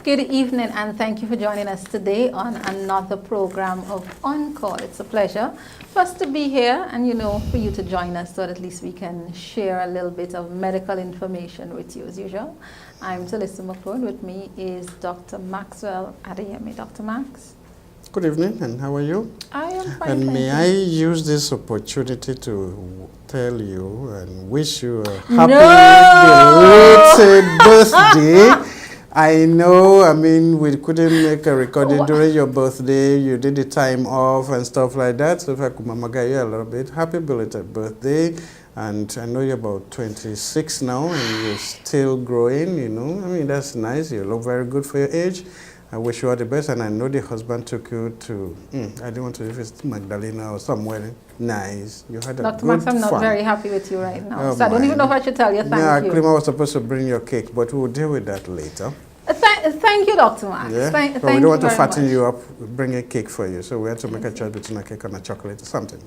Good evening, and thank you for joining us today on another program of On Call. It's a pleasure for us to be here and, for you to join us so that at least we can share a little bit of medical information with you as usual. I'm Thalissa McClure. With me is Dr. Maxwell Adeyemi. Dr. Max? Good evening, and how are you? I am fine, and may thank I you. use this opportunity to tell you and wish you a happy belated birthday. I know, we couldn't make a recording during your birthday. You did the time off and stuff like that. So if I could mamaga you a little bit, happy belated birthday. And I know you're about 26 now and you're still growing, that's nice. You look very good for your age. I wish you all the best, and I know the husband took you to, I don't want to know if it's Magdalena or somewhere nice. You had a Dr. good Max, I'm not fun. very happy with you right now, Oh, so I don't even know if I should tell you thank you. Klima was supposed to bring your cake, but we'll deal with that later. Thank you, Dr. Max. Yeah? Thank we don't want to fatten much. you up, bring a cake for you, so we had to make a choice between a cake and a chocolate or something,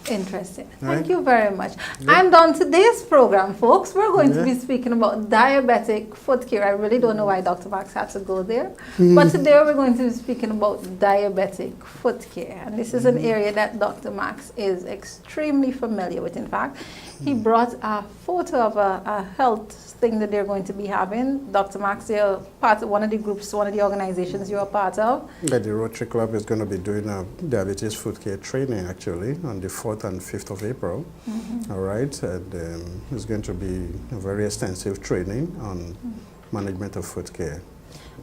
Interesting. All right? Thank you very much. Yeah. And on today's program, folks, we're going to be speaking about diabetic foot care. I really don't know why Dr. Max had to go there. But today we're going to be speaking about diabetic foot care. And this is an area that Dr. Max is extremely familiar with. In fact, he brought a photo of a health thing that they're going to be having. Dr. Max, you're part of one of the groups, one of the organizations you're a part of. Yeah, the Rotary Club is going to be doing a diabetes foot care training actually on the 4th and 5th of April. All right, and it's going to be a very extensive training on management of foot care.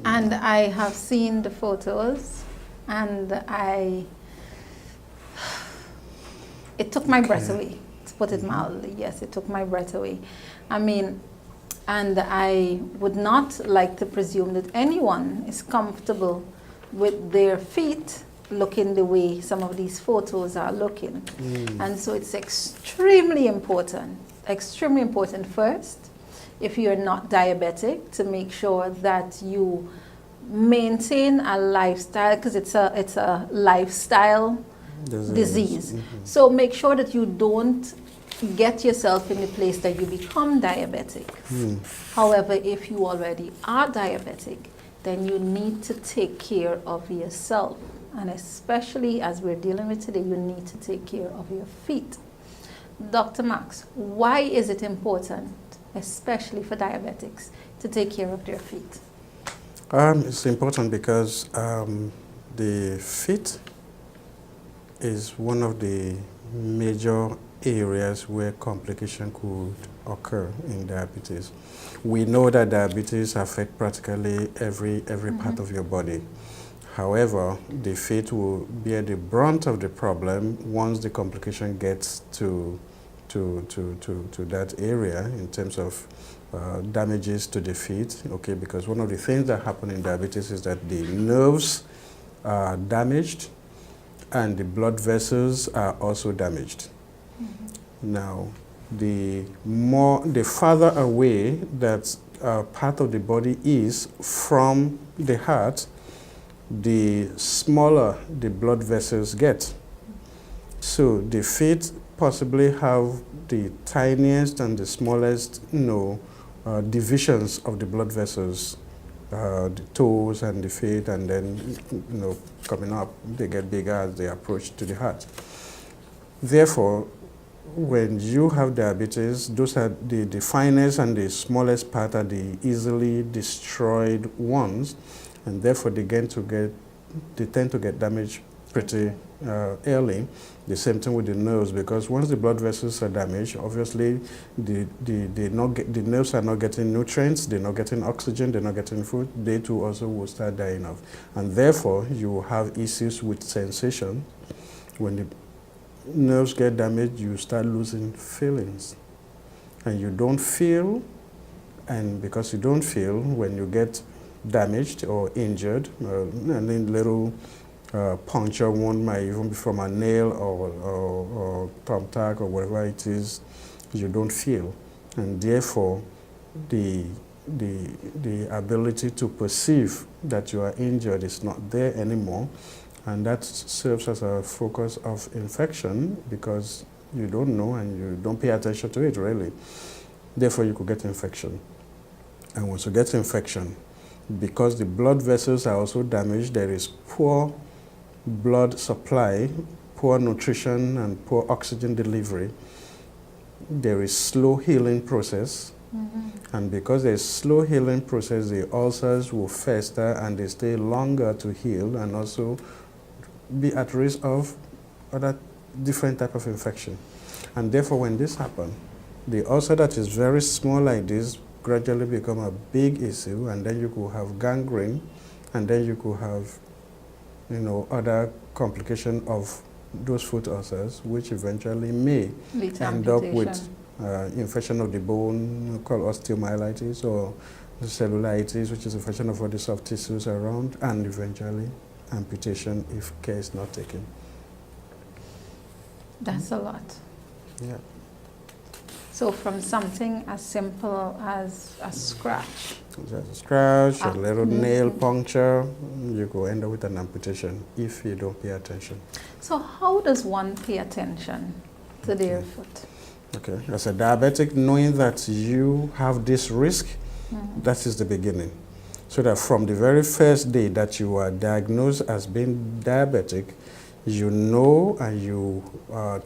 And I have seen the photos, and it took my breath away, to put it mildly. Yes, it took my breath away. And I would not like to presume that anyone is comfortable with their feet looking the way some of these photos are looking. And so it's extremely important first, if you're not diabetic, to make sure that you maintain a lifestyle, because it's a lifestyle disease. So make sure that you don't get yourself in the place that you become diabetic. However, if you already are diabetic, then you need to take care of yourself. And especially as we're dealing with today, you need to take care of your feet. Dr. Max, why is it important, especially for diabetics, to take care of their feet? It's important because the feet is one of the major areas where complication could occur in diabetes. We know that diabetes affects practically every part of your body. However, the feet will bear the brunt of the problem once the complication gets to that area in terms of damages to the feet. Okay, because one of the things that happen in diabetes is that the nerves are damaged and the blood vessels are also damaged. Now, the farther away that part of the body is from the heart, the smaller the blood vessels get. So the feet possibly have the tiniest and the smallest, divisions of the blood vessels, the toes and the feet, and then, coming up, they get bigger as they approach to the heart. Therefore, when you have diabetes, those are the finest and the smallest part are the easily destroyed ones, and therefore they tend to get damaged pretty early. The same thing with the nerves, because once the blood vessels are damaged, obviously the nerves are not getting nutrients, they're not getting oxygen, they're not getting food, they too also will start dying off. And therefore you will have issues with sensation. When the nerves get damaged, you start losing feelings. And you don't feel, and because you don't feel, when you get damaged or injured, and then little puncture wound might even be from a nail or thumbtack or whatever it is, you don't feel. And therefore, the ability to perceive that you are injured is not there anymore. And that serves as a focus of infection because you don't know and you don't pay attention to it really. Therefore, you could get infection. And once you get infection, because the blood vessels are also damaged, there is poor blood supply, poor nutrition, and poor oxygen delivery. There is slow healing process. And because there's slow healing process, the ulcers will fester and they stay longer to heal and also be at risk of other different type of infection. And therefore, when this happens, the ulcer that is very small like this gradually become a big issue, and then you could have gangrene, and then you could have, other complication of those foot ulcers, which eventually may end up with infection of the bone called osteomyelitis, or cellulitis, which is infection of all the soft tissues around, and eventually amputation if care is not taken. That's a lot. Yeah. So from something as simple as a scratch. Just a scratch, a little nail puncture, you go end up with an amputation if you don't pay attention. So how does one pay attention to their foot? Okay, as a diabetic, knowing that you have this risk, that is the beginning. So that from the very first day that you are diagnosed as being diabetic, you know and you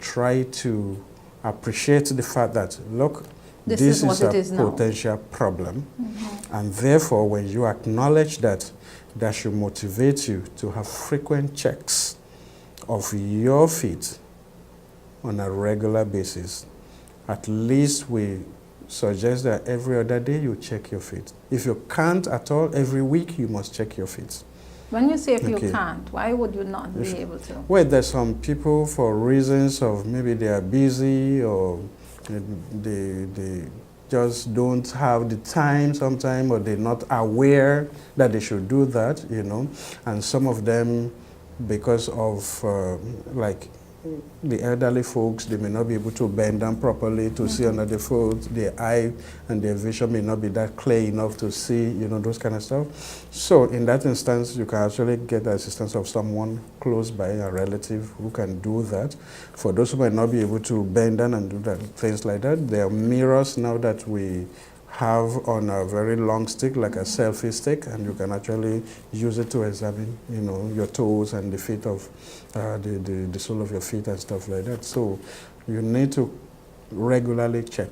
try to appreciate the fact that, look, this is a potential problem. And therefore, when you acknowledge that, that should motivate you to have frequent checks of your feet on a regular basis. At least we suggest that every other day you check your feet. If you can't at all, every week you must check your feet. When you say if you can't, why would you not be able to? Well, there's some people for reasons of maybe they are busy or they just don't have the time sometimes, or they're not aware that they should do that, And some of them, because of like the elderly folks, they may not be able to bend down properly to see under the foot. Their eye and their vision may not be that clear enough to see, those kind of stuff. So in that instance, you can actually get the assistance of someone close by, a relative who can do that. For those who might not be able to bend down and do that, things like that, there are mirrors now that we have on a very long stick, like a selfie stick, and you can actually use it to examine, your toes and the feet of the sole of your feet and stuff like that. So you need to regularly check.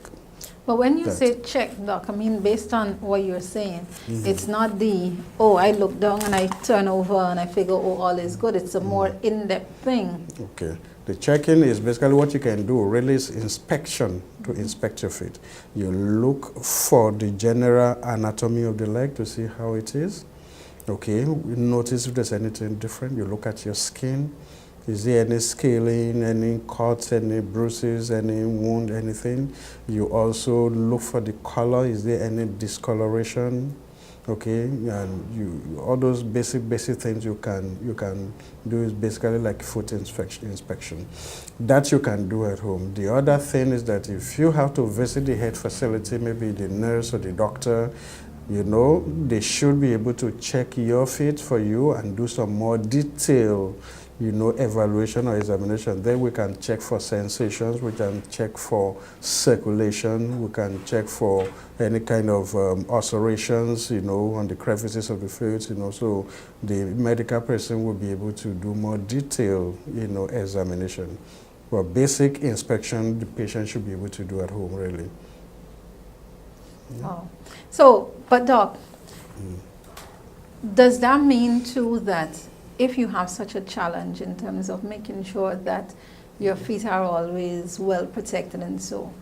But when you say check, Doc, I mean, based on what you're saying, it's not I look down and I turn over and I figure, all is good. It's a more in-depth thing. Okay. The checking is basically what you can do, really is inspection to inspect your feet. You look for the general anatomy of the leg to see how it is. Okay, you notice if there's anything different. You look at your skin. Is there any scaling, any cuts, any bruises, any wound, anything? You also look for the color. Is there any discoloration? Okay, and all those basic things you can do is basically like foot inspection. That you can do at home. The other thing is that if you have to visit the health facility, maybe the nurse or the doctor, they should be able to check your feet for you and do some more detailed evaluation or examination. Then we can check for sensations, we can check for circulation, we can check for any kind of ulcerations, on the crevices of the foot, so the medical person will be able to do more detailed, examination. But basic inspection, the patient should be able to do at home, really. Yeah. Oh. So, but Doc, does that mean too that if you have such a challenge in terms of making sure that your feet are always well protected and so,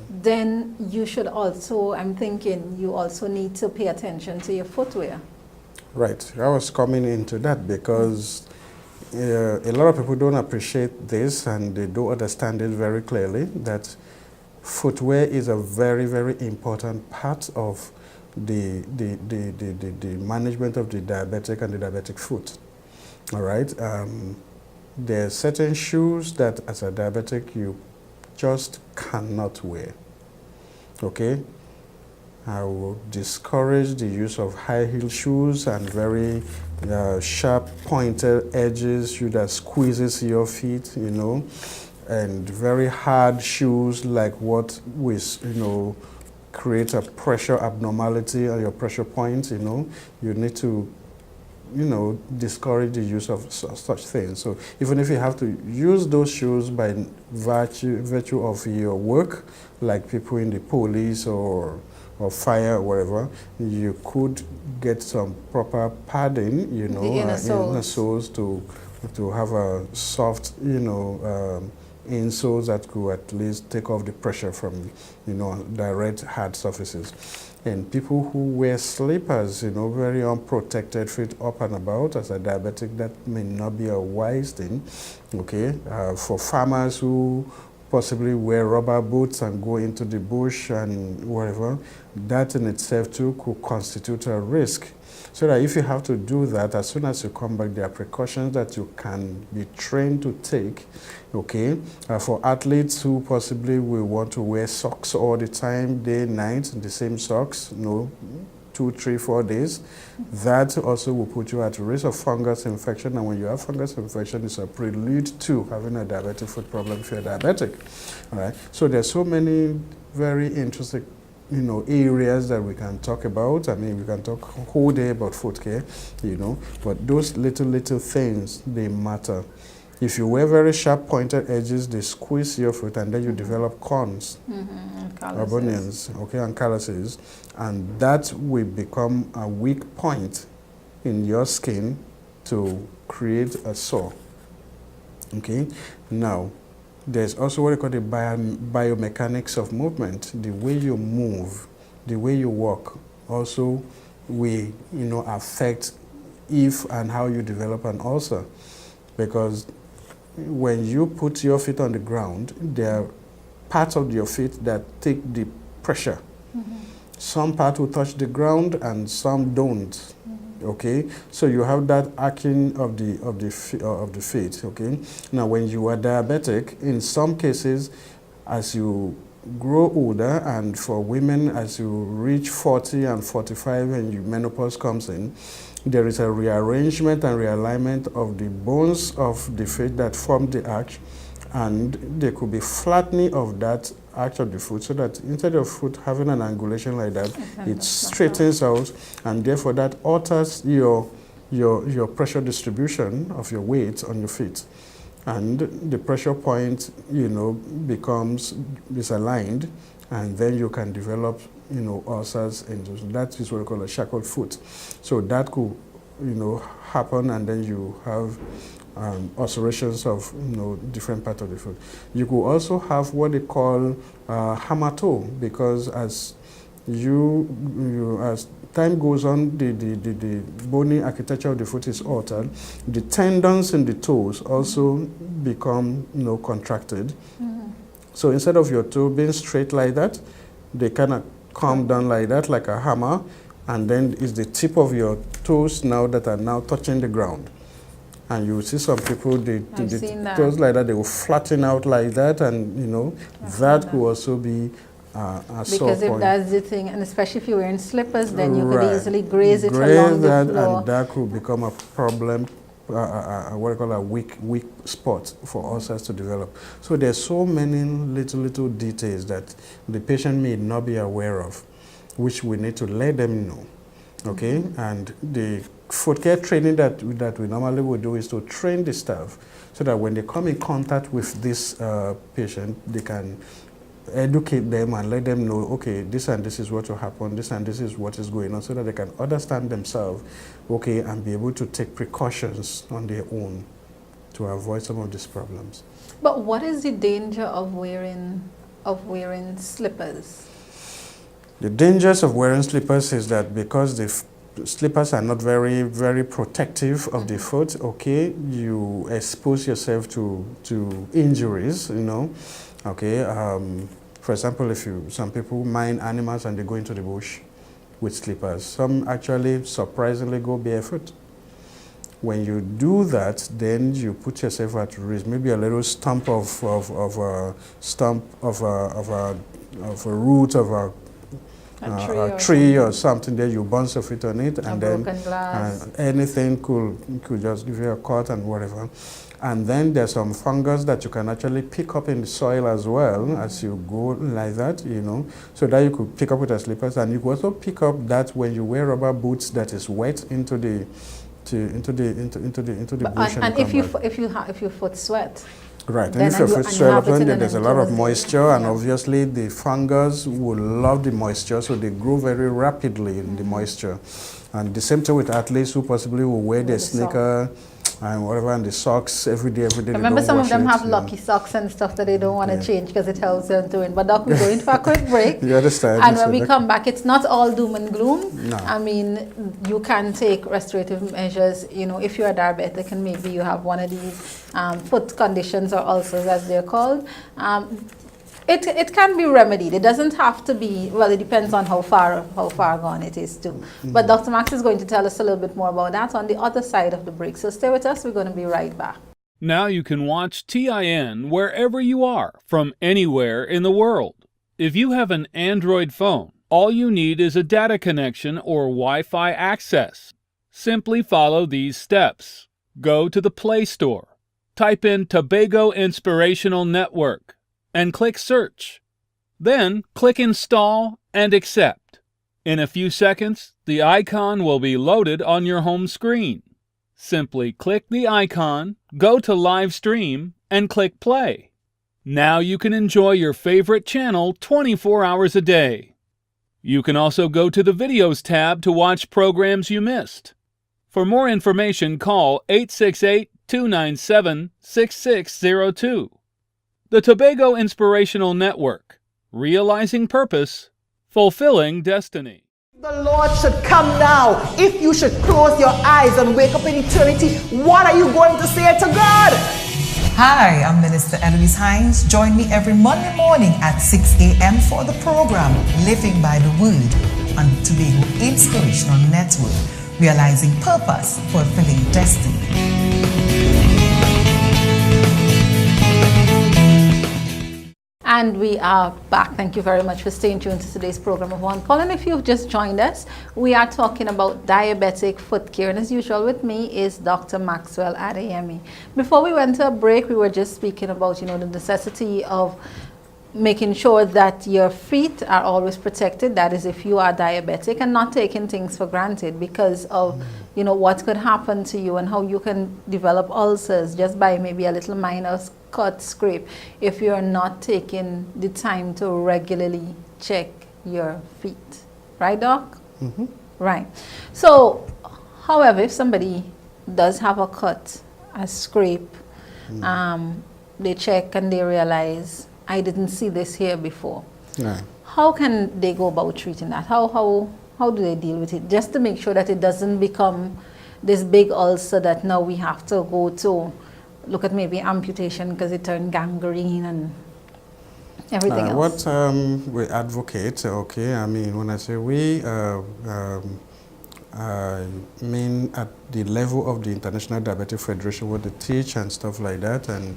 then you should also, I'm thinking, you also need to pay attention to your footwear. Right. I was coming into that because a lot of people don't appreciate this and they don't understand it very clearly, that footwear is a very, very important part of the management of the diabetic and the diabetic foot. All right. There are certain shoes that as a diabetic you just cannot wear. Okay. I will discourage the use of high heel shoes and very sharp pointed edges, shoe that squeezes your feet, and very hard shoes like what we, create a pressure abnormality on your pressure point, you need to discourage the use of such things. So even if you have to use those shoes by virtue of your work, like people in the police or fire or whatever, you could get some proper padding, in the soles to have a soft, insoles that could at least take off the pressure from, direct hard surfaces. And people who wear slippers, very unprotected feet up and about, as a diabetic, that may not be a wise thing, okay? For farmers who possibly wear rubber boots and go into the bush and whatever, that in itself too could constitute a risk. So that if you have to do that, as soon as you come back, there are precautions that you can be trained to take, okay? For athletes who possibly will want to wear socks all the time, day, night, the same socks, 2, 3, 4 days, that also will put you at risk of fungus infection. And when you have fungus infection, it's a prelude to having a diabetic foot problem if you're diabetic, all right? So there's so many very interesting areas that we can talk about. I mean, we can talk whole day about foot care, but those little things, they matter. If you wear very sharp pointed edges, they squeeze your foot and then you develop corns, bunions, okay, and calluses, and that will become a weak point in your skin to create a sore, okay? Now, there's also what we call the biomechanics of movement. The way you move, the way you walk, also will, affect if and how you develop an ulcer. Because when you put your feet on the ground, there are parts of your feet that take the pressure. Some parts will touch the ground and some don't. Okay, so you have that arcing of the feet. Okay, now when you are diabetic, in some cases, as you grow older, and for women as you reach 40 and 45 and your menopause comes in, there is a rearrangement and realignment of the bones of the feet that form the arch, and there could be flattening of that arch of the foot, so that instead of foot having an angulation like that, it straightens out, and therefore that alters your pressure distribution of your weight on your feet, and the pressure point becomes misaligned, and then you can develop ulcers, and that is what we call a shackled foot. So that could happen, and then you have ulcerations of different parts of the foot. You could also have what they call hammer toe, because as as time goes on, the bony architecture of the foot is altered. The tendons in the toes also become contracted. So instead of your toe being straight like that, they kind of come down like that, like a hammer, and then it's the tip of your toes now that are now touching the ground. And you see some people, the toes like that, they will flatten out like that, and that could also be a sore because if point. that's the thing, and especially if you're wearing slippers, then you could easily graze it along the floor. And that could become a problem, what I call a weak spot for ulcers to develop. So there's so many little details that the patient may not be aware of, which we need to let them know. Okay, and the foot care training that we normally would do is to train the staff so that when they come in contact with this patient, they can educate them and let them know, okay, this and this is what will happen, this and this is what is going on, so that they can understand themselves, okay, and be able to take precautions on their own to avoid some of these problems. But what is the danger of wearing slippers? The dangers of wearing slippers is that because the slippers are not very, very protective of the foot, okay, you expose yourself to injuries, okay. For example, some people mine animals and they go into the bush with slippers. Some actually surprisingly go barefoot. When you do that, then you put yourself at risk. Maybe a little stump of a root of A tree or something there, you bounce your feet on it, and then broken glass. anything could just give you a cut and whatever. And then there's some fungus that you can actually pick up in the soil as well as you go like that, you know, so that you could pick up with your slippers, and you could also pick up that when you wear rubber boots that is wet into the bush. And if your foot sweat. Right, and if your foot swell up, then there's a lot of moisture, and obviously the fungus will love the moisture, so they grow very rapidly in the moisture. And the same thing with athletes who possibly will wear their sneaker and whatever, and the socks every day. Remember, some of them have lucky socks and stuff that they don't want to change because it helps them to win. But Doc, we're going for a quick break. You understand? And when we come back, it's not all doom and gloom. No. I mean, you can take restorative measures, you know, if you're a diabetic and maybe you have one of these foot conditions or ulcers as they're called. It can be remedied. It doesn't have to be, well, it depends on how far gone it is too. But Dr. Max is going to tell us a little bit more about that on the other side of the break. So stay with us. We're going to be right back. Now you can watch TIN wherever you are, from anywhere in the world. If you have an Android phone, all you need is a data connection or Wi-Fi access. Simply follow these steps. Go to the Play Store. Type in Tobago Inspirational Network and click Search. Then click Install and Accept. In a few seconds, the icon will be loaded on your home screen. Simply click the icon, go to Live Stream, and click Play. Now you can enjoy your favorite channel 24 hours a day. You can also go to the Videos tab to watch programs you missed. For more information, call 868-297-6602. The Tobago Inspirational Network. Realizing purpose, fulfilling destiny. The Lord should come now. If you should close your eyes and wake up in eternity, what are you going to say to God? Hi, I'm Minister Eloise Hines. Join me every Monday morning at 6 a.m. for the program Living by the Word on Tobago Inspirational Network. Realizing purpose, fulfilling destiny. And we are back. Thank you very much for staying tuned to today's program of One Call. And if you've just joined us, we are talking about diabetic foot care. And as usual with me is Dr. Maxwell Adeyemi. Before we went to a break, we were just speaking about, you know, the necessity of making sure that your feet are always protected. That is, if you are diabetic, and not taking things for granted because of, you know, what could happen to you and how you can develop ulcers just by maybe a little minor cut, scrape, if you're not taking the time to regularly check your feet. Right, Doc? Mm-hmm. Right. So, however, if somebody does have a cut, a scrape, they check and they realize, I didn't see this here before. Yeah. How can they go about treating that? How do they deal with it? Just to make sure that it doesn't become this big ulcer that now we have to go to look at maybe amputation because it turned gangrene and everything else. What we advocate, okay, I mean, when I say we, I mean at the level of the International Diabetic Federation, what they teach and stuff like that, and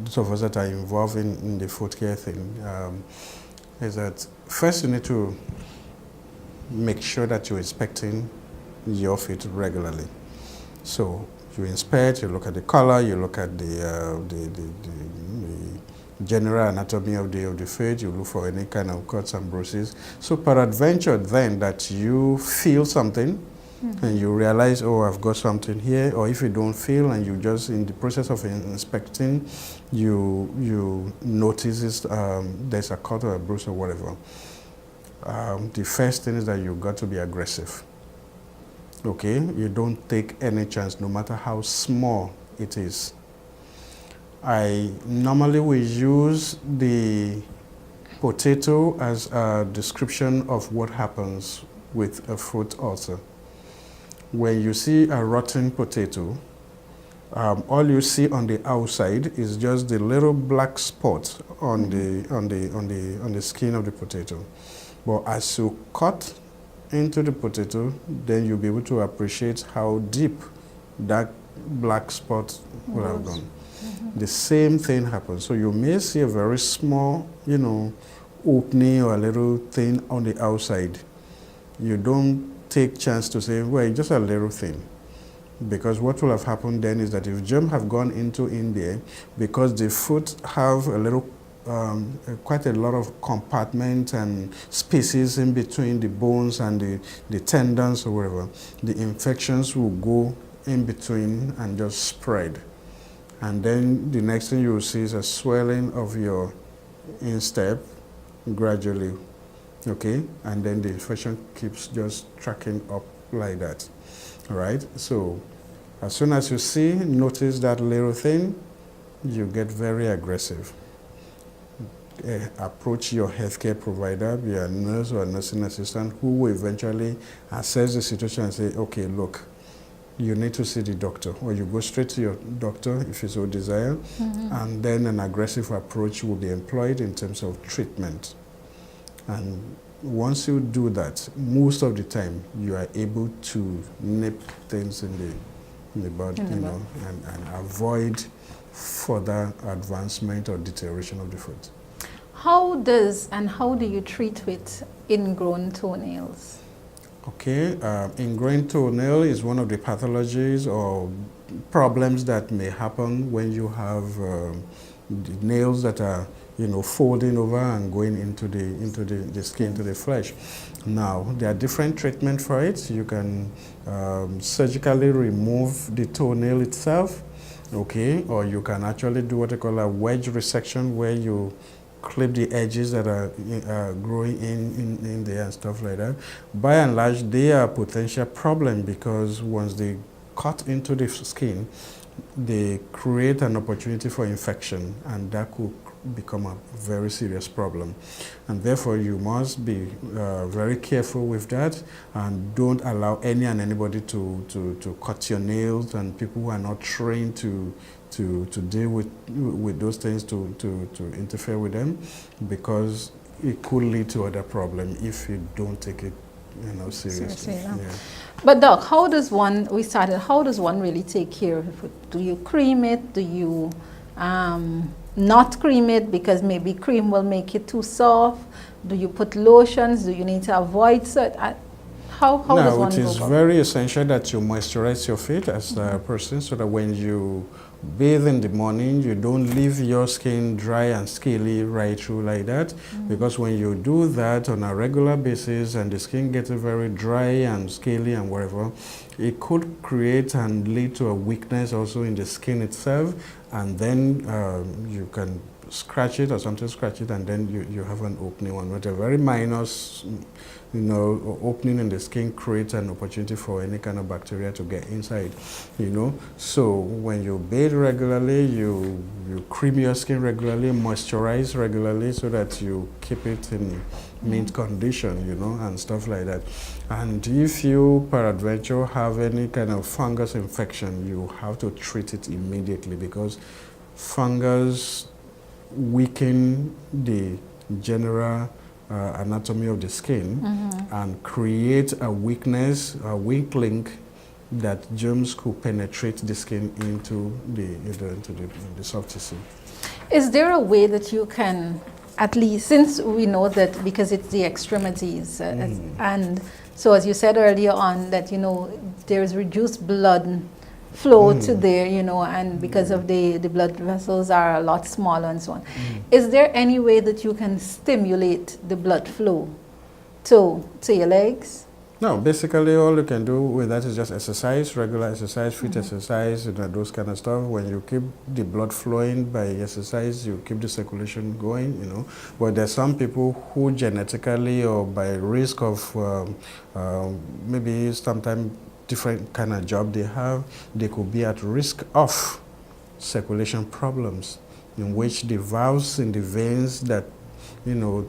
those of us that are involved in the foot care thing, is that first you need to make sure that you're inspecting your feet regularly. So you inspect, you look at the color, you look at the general anatomy of the foot, you look for any kind of cuts and bruises. So peradventure then that you feel something, and you realize, oh, I've got something here, or if you don't feel and you just in the process of inspecting, you notice there's a cut or a bruise or whatever. The first thing is that you've got to be aggressive. Okay, you don't take any chance, no matter how small it is. I normally will use the potato as a description of what happens with a foot ulcer. When you see a rotten potato, all you see on the outside is just the little black spot on the skin of the potato. But as you cut into the potato, then you'll be able to appreciate how deep that black spot will have gone. The same thing happens. So you may see a very small, opening or a little thing on the outside. you don't take chance to say, well, it's just a little thing. Because what will have happened then is that if germs have gone into in there, because the foot have a little, quite a lot of compartments and spaces in between the bones and the tendons or whatever, the infections will go in between and just spread. And then the next thing you will see is a swelling of your instep gradually, okay? And then the infection keeps just tracking up like that, all right? So as soon as you notice that little thing, you get very aggressive. Approach your healthcare provider, be a nurse or a nursing assistant, who will eventually assess the situation and say, okay, look, you need to see the doctor, or you go straight to your doctor if you so desire, and then an aggressive approach will be employed in terms of treatment. And once you do that, most of the time you are able to nip things in the bud, and avoid further advancement or deterioration of the foot. How do you treat with ingrown toenails? Okay, ingrown toenail is one of the pathologies or problems that may happen when you have the nails that are, folding over and going into the skin, into the flesh. Now, there are different treatments for it. You can surgically remove the toenail itself, okay, or you can actually do what they call a wedge resection, where you clip the edges that are growing in there and stuff like that. By and large, they are a potential problem, because once they cut into the skin, they create an opportunity for infection, and that could become a very serious problem. And therefore, you must be very careful with that, and don't allow any and anybody to cut your nails, and people who are not trained to deal with those things, to interfere with them, because it could lead to other problems if you don't take it seriously. Yeah. But Doc, how does one really take care of it? Do you cream it? Do you not cream it because maybe cream will make it too soft? Do you put lotions? Do you need to avoid certain? How does one go about it? It is very essential that you moisturize your feet as a person, so that when you bathe in the morning, you don't leave your skin dry and scaly right through like that, because when you do that on a regular basis and the skin gets very dry and scaly and whatever, it could create and lead to a weakness also in the skin itself, and then you can scratch it or something, scratch it, and then you have an opening one. But a very minor opening in the skin creates an opportunity for any kind of bacteria to get inside, So when you bathe regularly, you cream your skin regularly, moisturize regularly, so that you keep it in mint condition, and stuff like that. And if you, peradventure, have any kind of fungus infection, you have to treat it immediately, because fungus weaken the general anatomy of the skin and create a weakness, a weak link, that germs could penetrate the skin into the soft tissue. Is there a way that you can, at least, since we know that because it's the extremities, and so as you said earlier on, that there's reduced blood flow to there, and because of the blood vessels are a lot smaller and so on. Is there any way that you can stimulate the blood flow to your legs? No, basically all you can do with that is just exercise, regular exercise, fit exercise, those kind of stuff. When you keep the blood flowing by exercise, you keep the circulation going, But there's some people who genetically or by risk of maybe sometimes different kind of job they have, they could be at risk of circulation problems, in which the valves in the veins that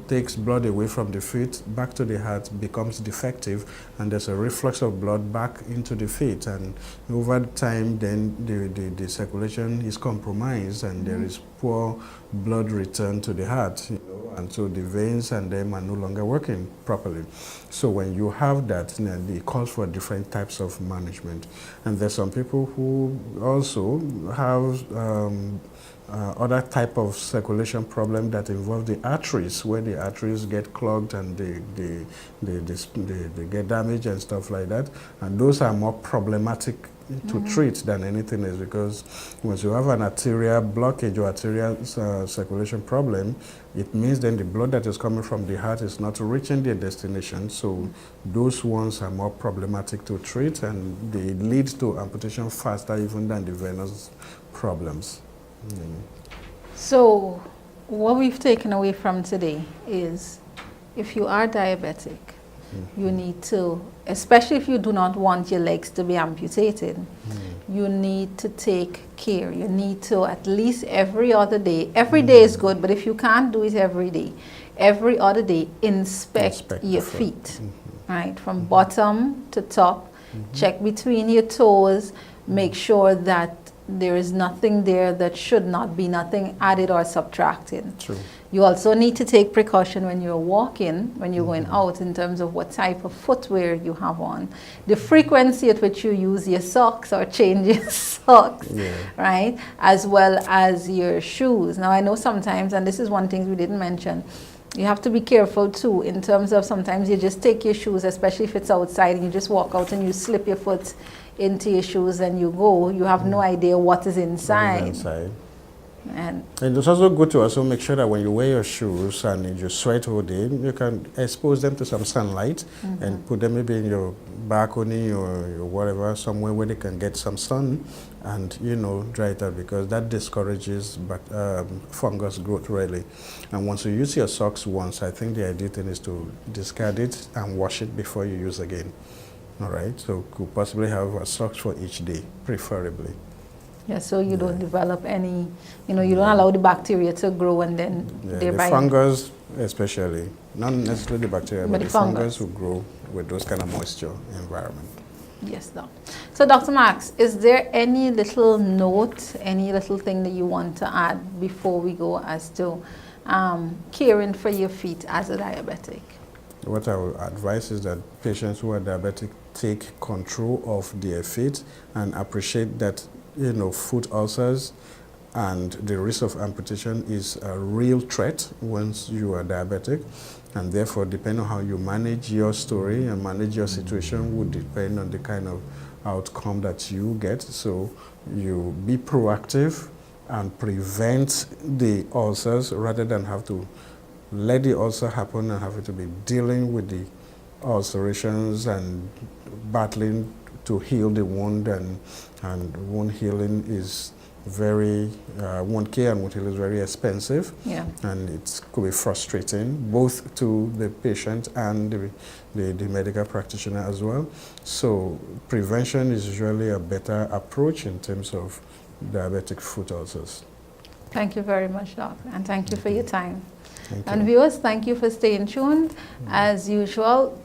takes blood away from the feet back to the heart becomes defective, and there's a reflux of blood back into the feet, and over time then the circulation is compromised, and there is poor blood return to the heart, and so the veins and them are no longer working properly. So when you have that, it calls for different types of management. And there's some people who also have other type of circulation problem that involve the arteries, where the arteries get clogged and they get damaged and stuff like that. And those are more problematic to treat than anything else, because once you have an arterial blockage or arterial circulation problem, it means then the blood that is coming from the heart is not reaching their destination. So those ones are more problematic to treat, and they lead to amputation faster even than the venous problems. So what we've taken away from today is, if you are diabetic, you need to, especially if you do not want your legs to be amputated, you need to take care. You need to at least every other day. Every day is good, but if you can't do it every day, every other day, inspect your feet, right? From bottom to top, check between your toes, make sure that there is nothing there that should not be, nothing added or subtracted. True. You also need to take precaution when you're walking, when you're going out, in terms of what type of footwear you have on, the frequency at which you use your socks or change your socks, right? As well as your shoes. Now, I know sometimes, and this is one thing we didn't mention, you have to be careful too, in terms of sometimes you just take your shoes, especially if it's outside, and you just walk out and you slip your foot into your shoes and you go, you have no idea what is inside. And it's also good to also make sure that when you wear your shoes and you sweat all day, you can expose them to some sunlight and put them maybe in your balcony or whatever, somewhere where they can get some sun and, you know, dry it out, because that discourages fungus growth really. And once you use your socks once, I think the ideal thing is to discard it and wash it before you use again. All right, so you could possibly have a socks for each day, preferably. yeah, so you don't develop any, you know, you don't allow the bacteria to grow and then the fungus especially, not necessarily the bacteria, but the fungus will grow with those kind of moisture environment. Yes, Doc. So, Dr. Max, is there any little note, any little thing that you want to add before we go as to caring for your feet as a diabetic? What I would advise is that patients who are diabetic take control of their feet and appreciate that, you know, foot ulcers and the risk of amputation is a real threat once you are diabetic, and therefore, depending on how you manage your story and manage your situation would depend on the kind of outcome that you get. So you be proactive and prevent the ulcers rather than have to let the ulcer happen and have to be dealing with the ulcerations and battling to heal the wound, and wound healing is very, wound care and wound healing is very expensive, and it could be frustrating both to the patient and the medical practitioner as well. So prevention is usually a better approach in terms of diabetic foot ulcers. Thank you very much, Doc, and thank you for your time. Thank And you. viewers, thank you for staying tuned. As usual,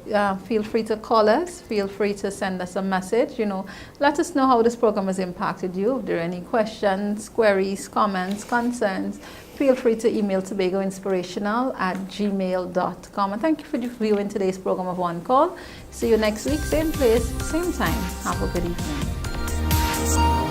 feel free to call us, feel free to send us a message. You know, let us know how this program has impacted you. If there are any questions, queries, comments, concerns, feel free to email tobagoinspirational@gmail.com. And thank you for viewing today's program of One Call. See you next week, same place, same time. Have a good evening.